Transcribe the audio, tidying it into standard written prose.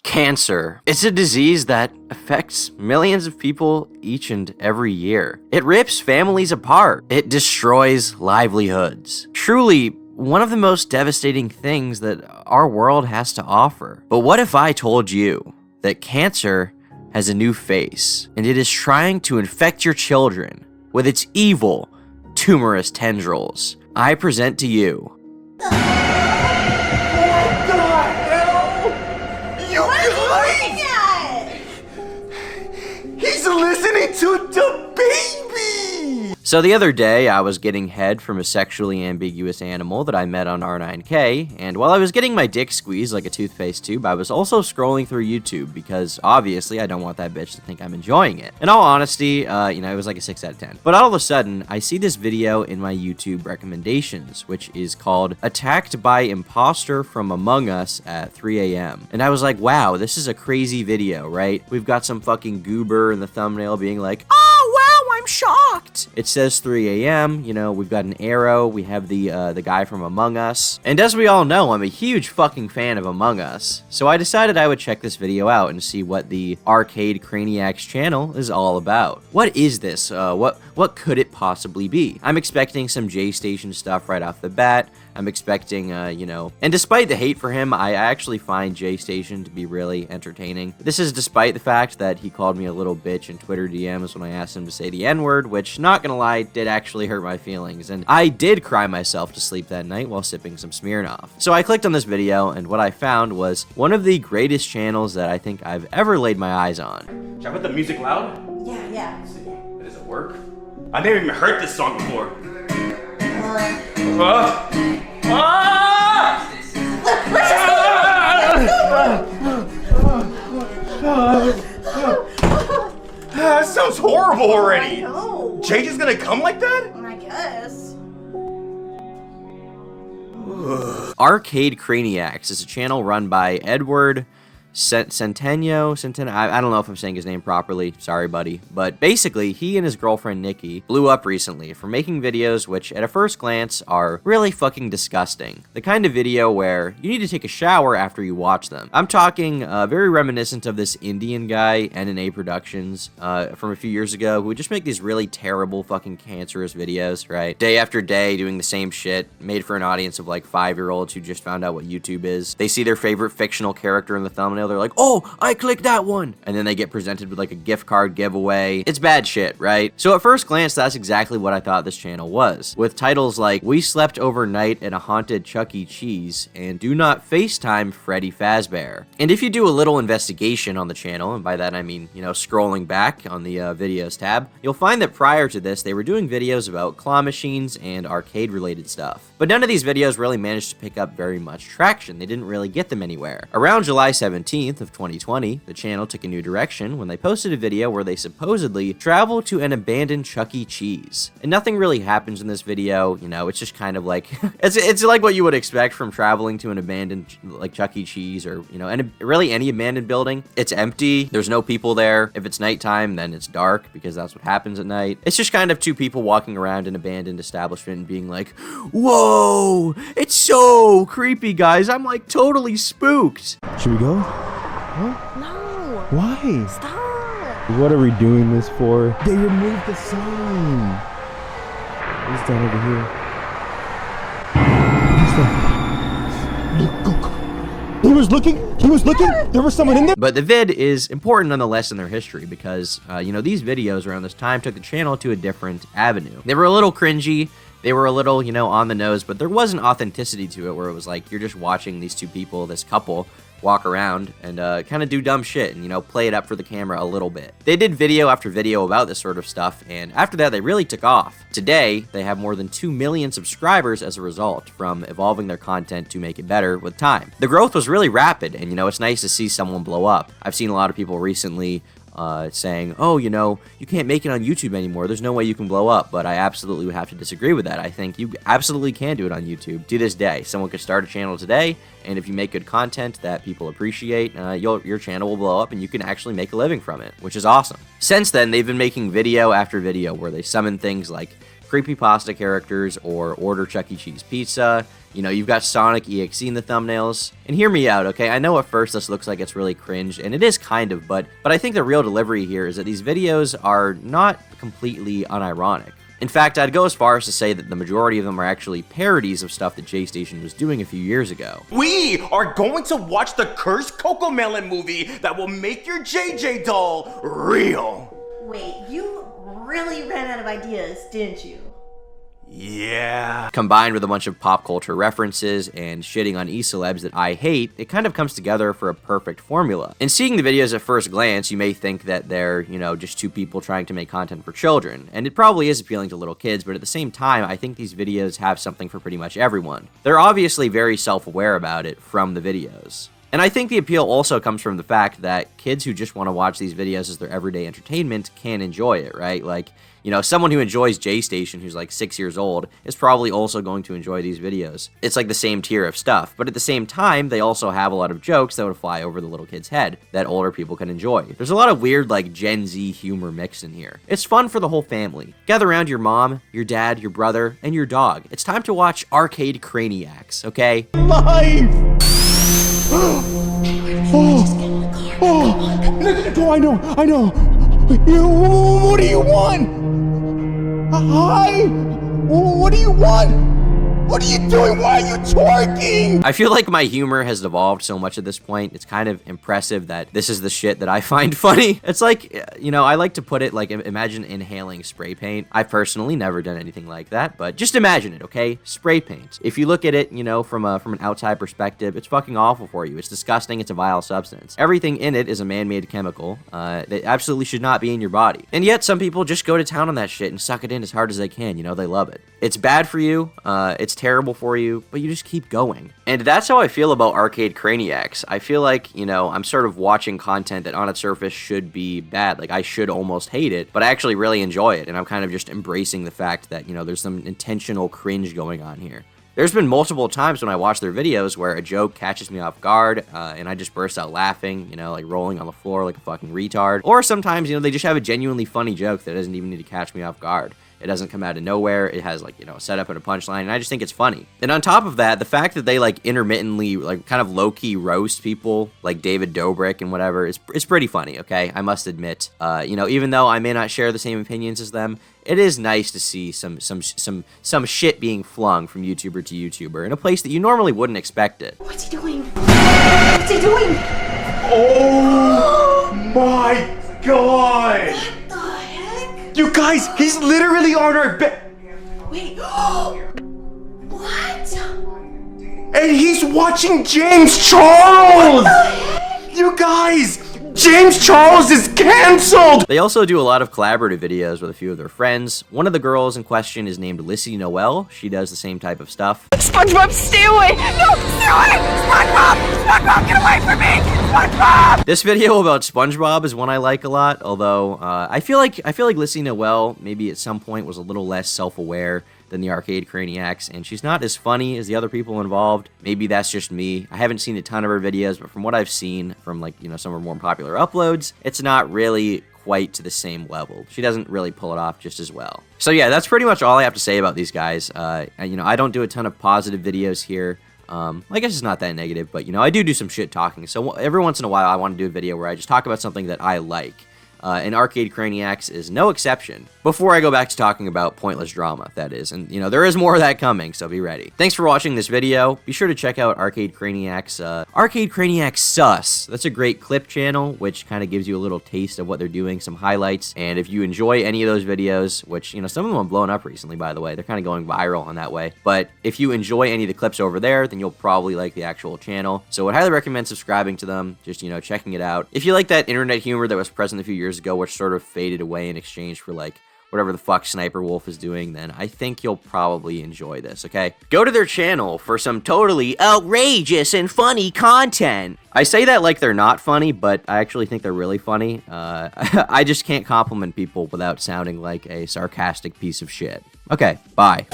Cancer. It's a disease that affects millions of people each and every year. It rips families apart. It destroys livelihoods. Truly, one of the most devastating things that our world has to offer. But what if I told you that cancer has a new face, and it is trying to infect your children with its evil, tumorous tendrils? I present to you... He's listening to the baby! So the other day, I was getting head from a sexually ambiguous animal that I met on R9K, and while I was getting my dick squeezed like a toothpaste tube, I was also scrolling through YouTube, because obviously I don't want that bitch to think I'm enjoying it. In all honesty, it was like a 6 out of 10. But all of a sudden, I see this video in my YouTube recommendations, which is called Attacked by Imposter from Among Us at 3 a.m. And I was like, wow, this is a crazy video, right? We've got some fucking goober in the thumbnail being like, oh wow, I'm shocked. It says 3 a.m., we've got an arrow, we have the guy from Among Us. And as we all know, I'm a huge fucking fan of Among Us. So I decided I would check this video out and see what the Arcade Craniacs channel is all about. What is this? What could it possibly be? I'm expecting some J-Station stuff right off the bat. I'm expecting, and despite the hate for him, I actually find J-Station to be really entertaining. This is despite the fact that he called me a little bitch in Twitter DMs when I asked him to say the N-word, which, not gonna lie, did actually hurt my feelings, and I did cry myself to sleep that night while sipping some Smirnoff. So I clicked on this video, and what I found was one of the greatest channels that I think I've ever laid my eyes on. Should I put the music loud? Yeah. Let's see. Does it work? I've never even heard this song before. That sounds horrible already. I know. Jay just gonna come like that? I guess. Arcade Craniacs is a channel run by Edward Centeno, I don't know if I'm saying his name properly, sorry buddy, but basically he and his girlfriend Nikki blew up recently for making videos which at a first glance are really fucking disgusting. The kind of video where you need to take a shower after you watch them. I'm talking very reminiscent of this Indian guy, NNA Productions, from a few years ago, who would just make these really terrible fucking cancerous videos, right? Day after day doing the same shit, made for an audience of like 5-year-olds who just found out what YouTube is. They see their favorite fictional character in the thumbnail, they're like, oh, I clicked that one. And then they get presented with like a gift card giveaway. It's bad shit, right? So at first glance, that's exactly what I thought this channel was. With titles like, we slept overnight at a haunted Chuck E. Cheese, and do not FaceTime Freddy Fazbear. And if you do a little investigation on the channel, and by that I mean, scrolling back on the videos tab, you'll find that prior to this, they were doing videos about claw machines and arcade related stuff. But none of these videos really managed to pick up very much traction. They didn't really get them anywhere. Around July 17th of 2020, the channel took a new direction when they posted a video where they supposedly travel to an abandoned Chuck E. Cheese. And nothing really happens in this video, it's just kind of like, it's like what you would expect from traveling to an abandoned, like Chuck E. Cheese or, really any abandoned building. It's empty, there's no people there. If it's nighttime, then it's dark because that's what happens at night. It's just kind of two people walking around an abandoned establishment and being like, whoa, it's so creepy, guys. I'm like totally spooked. Should we go? Huh? No. Why? Stop. What are we doing this for? They removed the sign. What's down over here? What's that? Look, go. He was looking. There was someone in there. But the vid is important nonetheless in their history because, these videos around this time took the channel to a different avenue. They were a little cringy. They were a little, on the nose, but there was an authenticity to it where it was like you're just watching these two people, this couple, walk around and kind of do dumb shit and, play it up for the camera a little bit. They did video after video about this sort of stuff, and after that, they really took off. Today, they have more than 2 million subscribers as a result from evolving their content to make it better with time. The growth was really rapid, and, it's nice to see someone blow up. I've seen a lot of people recently saying, oh, you can't make it on YouTube anymore. There's no way you can blow up. But I absolutely would have to disagree with that. I think you absolutely can do it on YouTube to this day. Someone could start a channel today, and if you make good content that people appreciate, your channel will blow up, and you can actually make a living from it, which is awesome. Since then, they've been making video after video where they summon things like creepypasta characters or order Chuck E. Cheese pizza. You know, you've got Sonic EXE in the thumbnails. And hear me out, okay? I know at first this looks like it's really cringe, and it is kind of, but I think the real delivery here is that these videos are not completely unironic. In fact, I'd go as far as to say that the majority of them are actually parodies of stuff that J-Station was doing a few years ago. We are going to watch the cursed Cocomelon movie that will make your JJ doll real. Wait, you really ran out of ideas, didn't you? Yeah. Combined with a bunch of pop culture references and shitting on e-celebs that I hate, it kind of comes together for a perfect formula. And seeing the videos at first glance, you may think that they're, you know, just two people trying to make content for children. And it probably is appealing to little kids, but at the same time, I think these videos have something for pretty much everyone. They're obviously very self-aware about it from the videos. And I think the appeal also comes from the fact that kids who just want to watch these videos as their everyday entertainment can enjoy it, right? Like, you know, someone who enjoys J-Station who's like 6 years old is probably also going to enjoy these videos. It's like the same tier of stuff, but at the same time, they also have a lot of jokes that would fly over the little kid's head that older people can enjoy. There's a lot of weird, like, Gen Z humor mixed in here. It's fun for the whole family. Gather around your mom, your dad, your brother, and your dog. It's time to watch Arcade Craniacs, okay? Live! I know. What do you want? Hi? What do you want? What are you doing? Why are you twerking? I feel like my humor has devolved so much at this point. It's kind of impressive that this is the shit that I find funny. It's like, you know, I like to put it like, imagine inhaling spray paint. I've personally never done anything like that, but just imagine it, okay? Spray paint. If you look at it, you know, from an outside perspective, it's fucking awful for you. It's disgusting. It's a vile substance. Everything in it is a man-made chemical that absolutely should not be in your body. And yet some people just go to town on that shit and suck it in as hard as they can. You know, they love it. It's bad for you. It's terrible for you, but you just keep going. And that's how I feel about Arcade Craniacs. I feel like, you know, I'm sort of watching content that on its surface should be bad. Like, I should almost hate it, but I actually really enjoy it. And I'm kind of just embracing the fact that, you know, there's some intentional cringe going on here. There's been multiple times when I watch their videos where a joke catches me off guard, and I just burst out laughing, you know, like rolling on the floor like a fucking retard. Or sometimes, you know, they just have a genuinely funny joke that doesn't even need to catch me off guard. It doesn't come out of nowhere. It has, like, you know, a setup and a punchline, and I just think it's funny. And on top of that, the fact that they, like, intermittently, like, kind of low-key roast people, like David Dobrik and whatever, is pretty funny, okay? I must admit. You know, even though I may not share the same opinions as them, it is nice to see some shit being flung from YouTuber to YouTuber in a place that you normally wouldn't expect it. What's he doing? What's he doing? Oh my god! What the heck? You guys, he's literally on our bed. Wait. What? And he's watching James Charles! You guys, James Charles is cancelled! They also do a lot of collaborative videos with a few of their friends. One of the girls in question is named Lissy Noel. She does the same type of stuff. SpongeBob, stay away! No, stay away! SpongeBob! SpongeBob, get away from me! SpongeBob! This video about SpongeBob is one I like a lot, although I feel like Lissy Noel maybe at some point was a little less self-aware than the Arcade Craniacs, and she's not as funny as the other people involved. Maybe that's just me. I haven't seen a ton of her videos, but from what I've seen from, like, you know, some of her more popular uploads, it's not really quite to the same level. She doesn't really pull it off just as well. So yeah, that's pretty much all I have to say about these guys. You know, I don't do a ton of positive videos here. I guess it's not that negative, but, you know, I do some shit talking. So every once in a while, I want to do a video where I just talk about something that I like. And Arcade Craniacs is no exception. Before I go back to talking about pointless drama, that is. And, you know, there is more of that coming, so be ready. Thanks for watching this video. Be sure to check out Arcade Craniacs. Arcade Craniacs Sus. That's a great clip channel, which kind of gives you a little taste of what they're doing, some highlights. And if you enjoy any of those videos, which, you know, some of them have blown up recently, by the way. They're kind of going viral on that way. But if you enjoy any of the clips over there, then you'll probably like the actual channel. So I would highly recommend subscribing to them, just, you know, checking it out. If you like that internet humor that was present a few years ago, which sort of faded away in exchange for, like, whatever the fuck Sniper Wolf is doing, then I think you'll probably enjoy this, okay? Go to their channel for some totally outrageous and funny content. I say that like they're not funny, but I actually think they're really funny. I just can't compliment people without sounding like a sarcastic piece of shit. Okay, bye.